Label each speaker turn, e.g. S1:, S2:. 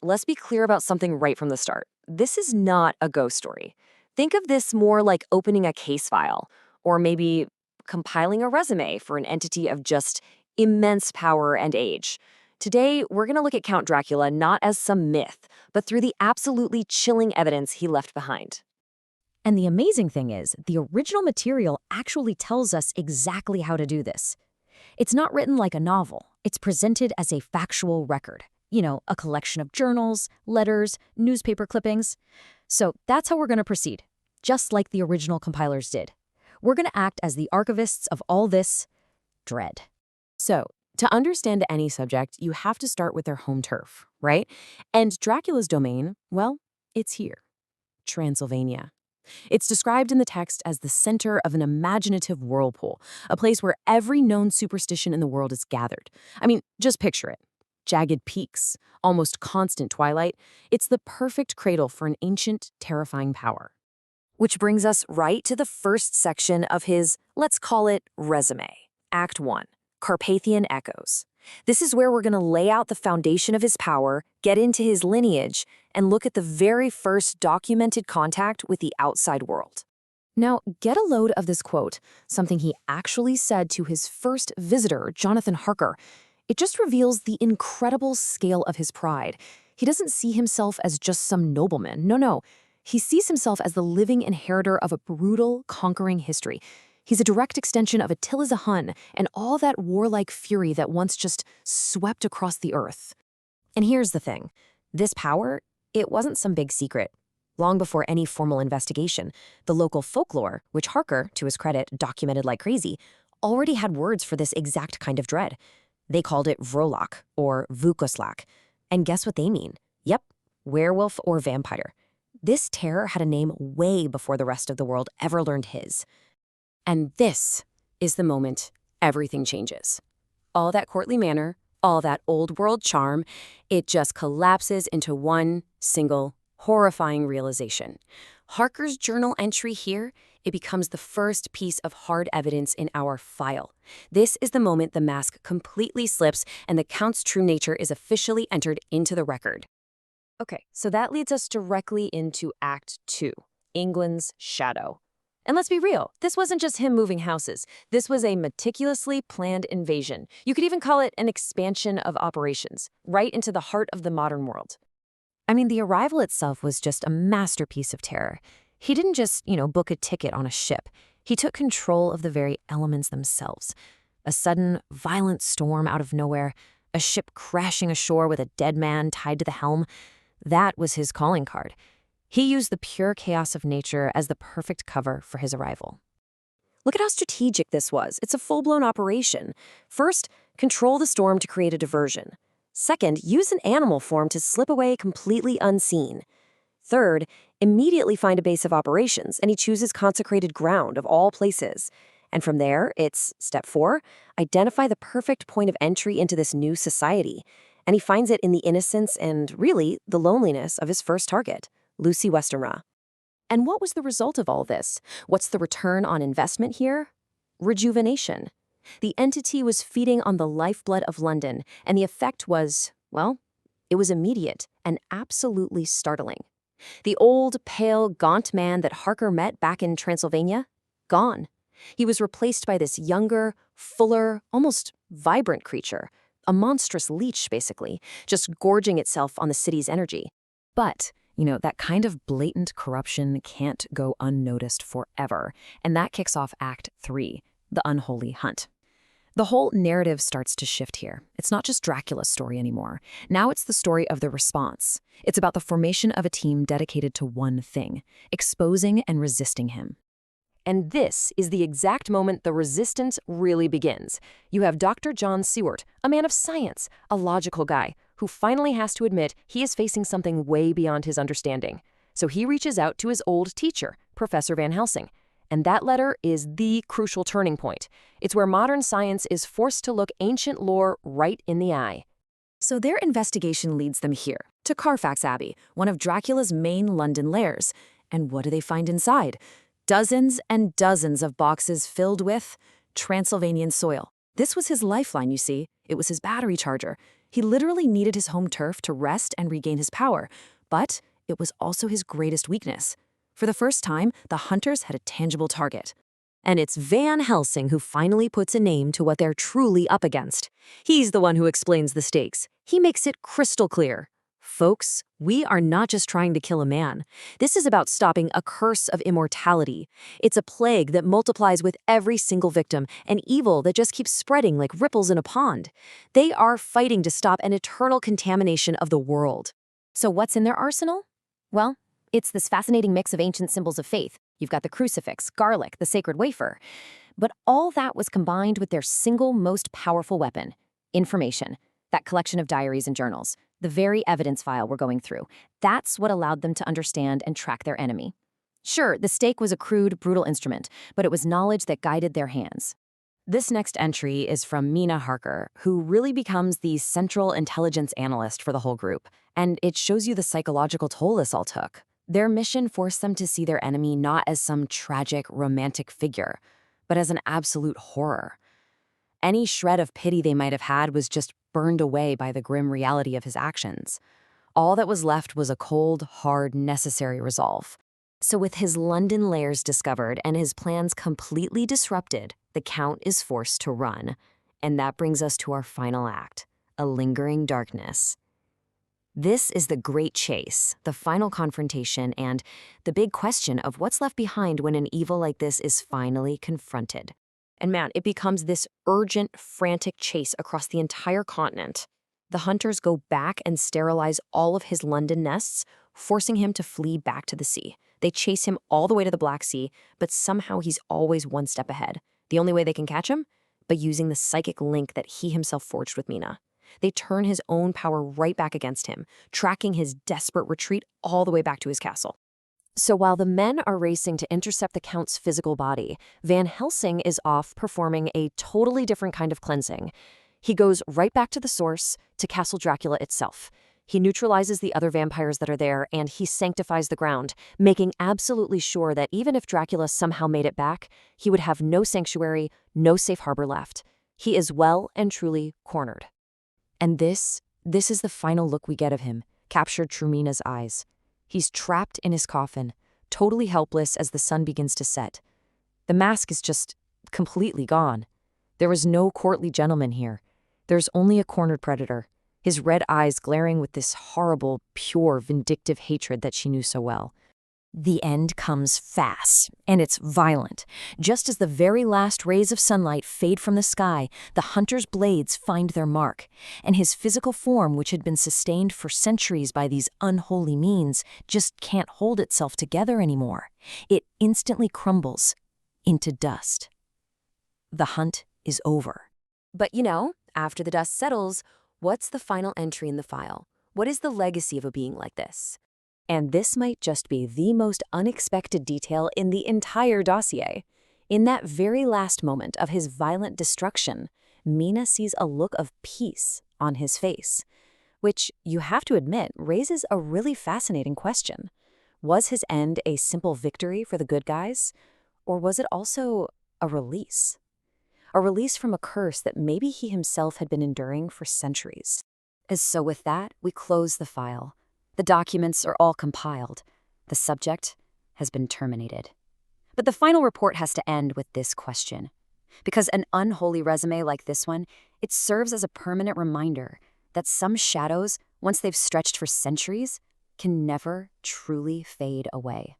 S1: let's be clear about something right from the start. This is not a ghost story. Think of this more like opening a case file, or maybe compiling a resume for an entity of just immense power and age. Today, we're going to look at Count Dracula not as some myth, but through the absolutely chilling evidence he left behind.
S2: And the amazing thing is, the original material actually tells us exactly how to do this. It's not written like a novel. It's presented as a factual record. A collection of journals, letters, newspaper clippings. So that's how we're going to proceed, just like the original compilers did. We're going to act as the archivists of all this dread.
S3: So, to understand any subject, you have to start with their home turf, right? And Dracula's domain, well, it's here, Transylvania. It's described in the text as the center of an imaginative whirlpool, a place where every known superstition in the world is gathered. I mean, just picture it. Jagged peaks, almost constant twilight. It's the perfect cradle for an ancient, terrifying power.
S1: Which brings us right to the first section of his, let's call it, resume. Act 1, Carpathian Echoes. This is where we're going to lay out the foundation of his power, get into his lineage, and look at the very first documented contact with the outside world.
S3: Now, get a load of this quote, something he actually said to his first visitor, Jonathan Harker. It just reveals the incredible scale of his pride. He doesn't see himself as just some nobleman. No. He sees himself as the living inheritor of a brutal, conquering history. He's a direct extension of Attila the Hun and all that warlike fury that once just swept across the earth.
S2: And here's the thing. This power, it wasn't some big secret. Long before any formal investigation, the local folklore, which Harker, to his credit, documented like crazy, already had words for this exact kind of dread. They called it vrolak, or vukoslak. And guess what they mean? Yep, werewolf or vampire. This terror had a name way before the rest of the world ever learned his.
S3: And this is the moment everything changes. All that courtly manner, all that old world charm, it just collapses into one single horrifying realization. Harker's journal entry here, it becomes the first piece of hard evidence in our file. This is the moment the mask completely slips and the Count's true nature is officially entered into the record.
S1: Okay, so that leads us directly into Act 2, England's Shadow. And let's be real, this wasn't just him moving houses. This was a meticulously planned invasion. You could even call it an expansion of operations, right into the heart of the modern world.
S2: I mean, the arrival itself was just a masterpiece of terror. He didn't just, book a ticket on a ship. He took control of the very elements themselves. A sudden, violent storm out of nowhere, a ship crashing ashore with a dead man tied to the helm. That was his calling card. He used the pure chaos of nature as the perfect cover for his arrival.
S1: Look at how strategic this was. It's a full-blown operation. First, control the storm to create a diversion. Second, use an animal form to slip away completely unseen. Third, immediately find a base of operations, and he chooses consecrated ground of all places. And from there, it's step 4, identify the perfect point of entry into this new society. And he finds it in the innocence and, really, the loneliness of his first target, Lucy Westenra.
S3: And what was the result of all this? What's the return on investment here? Rejuvenation. The entity was feeding on the lifeblood of London, and the effect was, well, it was immediate and absolutely startling. The old, pale, gaunt man that Harker met back in Transylvania, gone. He was replaced by this younger, fuller, almost vibrant creature, a monstrous leech, basically, just gorging itself on the city's energy.
S2: But that kind of blatant corruption can't go unnoticed forever, and that kicks off Act 3, the unholy hunt. The whole narrative starts to shift here. It's not just Dracula's story anymore. Now it's the story of the response. It's about the formation of a team dedicated to one thing, exposing and resisting him.
S1: And this is the exact moment the resistance really begins. You have Dr. John Seward, a man of science, a logical guy, who finally has to admit he is facing something way beyond his understanding. So he reaches out to his old teacher, Professor Van Helsing. And that letter is the crucial turning point. It's where modern science is forced to look ancient lore right in the eye.
S2: So their investigation leads them here, to Carfax Abbey, one of Dracula's main London lairs. And what do they find inside? Dozens and dozens of boxes filled with Transylvanian soil. This was his lifeline, you see. It was his battery charger.
S3: He literally needed his home turf to rest and regain his power, but it was also his greatest weakness. For the first time, the hunters had a tangible target.
S1: And it's Van Helsing who finally puts a name to what they're truly up against. He's the one who explains the stakes. He makes it crystal clear. Folks, we are not just trying to kill a man. This is about stopping a curse of immortality. It's a plague that multiplies with every single victim, an evil that just keeps spreading like ripples in a pond. They are fighting to stop an eternal contamination of the world.
S3: So what's in their arsenal? Well, it's this fascinating mix of ancient symbols of faith. You've got the crucifix, garlic, the sacred wafer. But all that was combined with their single most powerful weapon, information, that collection of diaries and journals, the very evidence file we're going through. That's what allowed them to understand and track their enemy. Sure, the stake was a crude, brutal instrument, but it was knowledge that guided their hands.
S2: This next entry is from Mina Harker, who really becomes the central intelligence analyst for the whole group, and it shows you the psychological toll this all took. Their mission forced them to see their enemy not as some tragic, romantic figure, but as an absolute horror. Any shred of pity they might have had was just burned away by the grim reality of his actions. All that was left was a cold, hard, necessary resolve. So with his London lairs discovered and his plans completely disrupted, the Count is forced to run. And that brings us to our final act, a lingering darkness. This is the great chase, the final confrontation, and the big question of what's left behind when an evil like this is finally confronted. And man, it becomes this urgent, frantic chase across the entire continent. The hunters go back and sterilize all of his London nests, forcing him to flee back to the sea. They chase him all the way to the Black Sea, but somehow he's always one step ahead. The only way they can catch him? By using the psychic link that he himself forged with Mina. They turn his own power right back against him, tracking his desperate retreat all the way back to his castle. So while the men are racing to intercept the Count's physical body, Van Helsing is off performing a totally different kind of cleansing. He goes right back to the source, to Castle Dracula itself. He neutralizes the other vampires that are there, and he sanctifies the ground, making absolutely sure that even if Dracula somehow made it back, he would have no sanctuary, no safe harbor left. He is well and truly cornered. And this is the final look we get of him, captured through Mina's eyes. He's trapped in his coffin, totally helpless as the sun begins to set. The mask is just completely gone. There was no courtly gentleman here. There's only a cornered predator, his red eyes glaring with this horrible, pure, vindictive hatred that she knew so well. The end comes fast, and it's violent. Just as the very last rays of sunlight fade from the sky, the hunter's blades find their mark, and his physical form, which had been sustained for centuries by these unholy means, just can't hold itself together anymore. It instantly crumbles into dust. The hunt is over. But after the dust settles, what's the final entry in the file? What is the legacy of a being like this? And this might just be the most unexpected detail in the entire dossier. In that very last moment of his violent destruction, Mina sees a look of peace on his face, which, you have to admit, raises a really fascinating question. Was his end a simple victory for the good guys? Or was it also a release? A release from a curse that maybe he himself had been enduring for centuries. So with that, we close the file. The documents are all compiled. The subject has been terminated. But the final report has to end with this question. Because an unholy resume like this one, it serves as a permanent reminder that some shadows, once they've stretched for centuries, can never truly fade away.